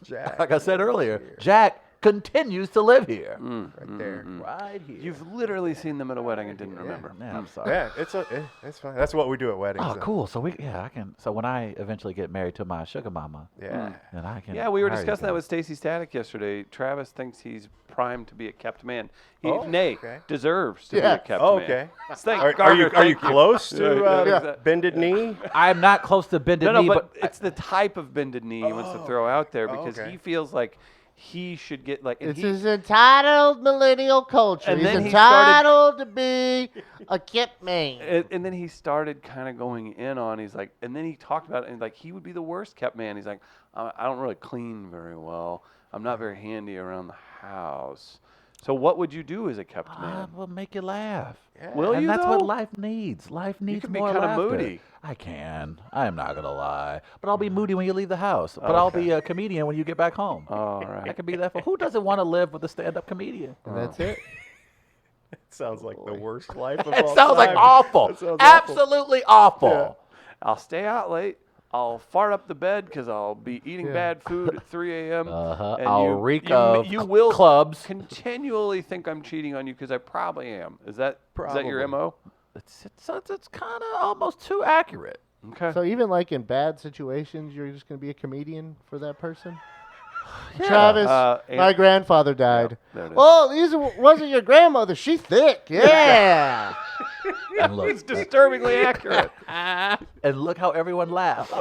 Jack, Like I said earlier, Jack continues to live here. right there. Right here. You've literally seen them at a wedding and didn't remember. Yeah, I'm sorry. Yeah, it's fine. That's what we do at weddings. Oh, cool. So I can. So when I eventually get married to my sugar mama, Yeah. then I can. Yeah, we were hire you discussing that guys. with Stacy Static yesterday. Travis thinks he's primed to be a kept man. He, Oh, nay, okay. deserves to Yeah. be a kept Oh, man. okay. Thank Are Gardner, you thank close Yeah, to exactly. bended knee? I'm not close to bended No, knee, but but it's the type of bended knee he wants to throw out there because okay. he feels like he should get like. And It's he, his entitled millennial culture. And He's then he started- entitled to be a kept man. and then he started kind of going in on. He's like, and then he talked about it, and like he would be the worst kept man. He's like, I don't really clean very well. I'm not very handy around the house. So what would you do as a kept I man? will make you laugh. Will and you that's though? what life needs. Life needs can be more kinda laughter. moody. I can. I am not gonna lie, but I'll be moody when you leave the house. But I'll be a comedian when you get back home. All I right. can be that. Who doesn't want to live with a stand-up comedian? And that's it. Sounds like the worst life of It all sounds like time. awful. That sounds awful. Absolutely awful. I'll stay out late. I'll fart up the bed because I'll be eating Yeah. bad food at 3 a.m. Uh-huh. And I'll reek of will clubs. continually think I'm cheating on you because I probably am. Is that your Probably. MO? It's kind of almost too accurate. Okay. So even like in bad situations, you're just going to be a comedian for that person? Travis, and- my grandfather died. there it is. Oh, Lisa wasn't your grandmother. She's thick. Yeah. And look, It's disturbingly accurate. and look how everyone laughed,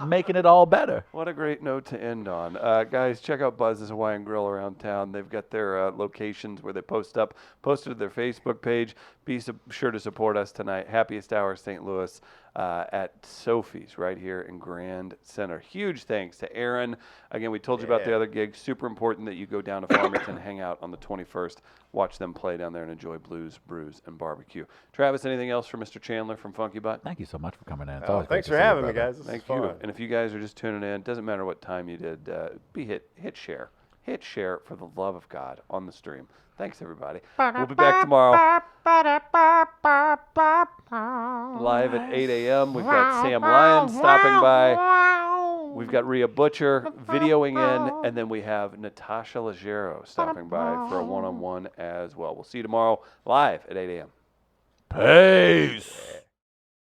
making it all better. What a great note to end on. Guys, check out Buzz's Hawaiian Grill around town. They've got their locations where they posted to their Facebook page. Be sure to support us tonight. Happiest Hour St. Louis at Sophie's right here in Grand Center. Huge thanks to Aaron. Again, we told you about the other gigs. Super important that you go down to Farmington, hang out on the 21st, watch them play down there and enjoy blues, brews, and barbecue. Travis, anything else for Mr. Chandler from Funky Butt? Thank you so much for coming in. It's Oh, always great thanks to for see you, having me, brother. guys. This Thank is you. fun. And if you guys are just tuning in, doesn't matter what time you did, hit share. Hit share for the love of God on the stream. Thanks, everybody. We'll be back tomorrow live at 8 a.m. We've got Sam Lyon stopping by. We've got Rhea Butcher videoing in. And then we have Natasha Leggero stopping by for a one-on-one as well. We'll see you tomorrow live at 8 a.m. Peace.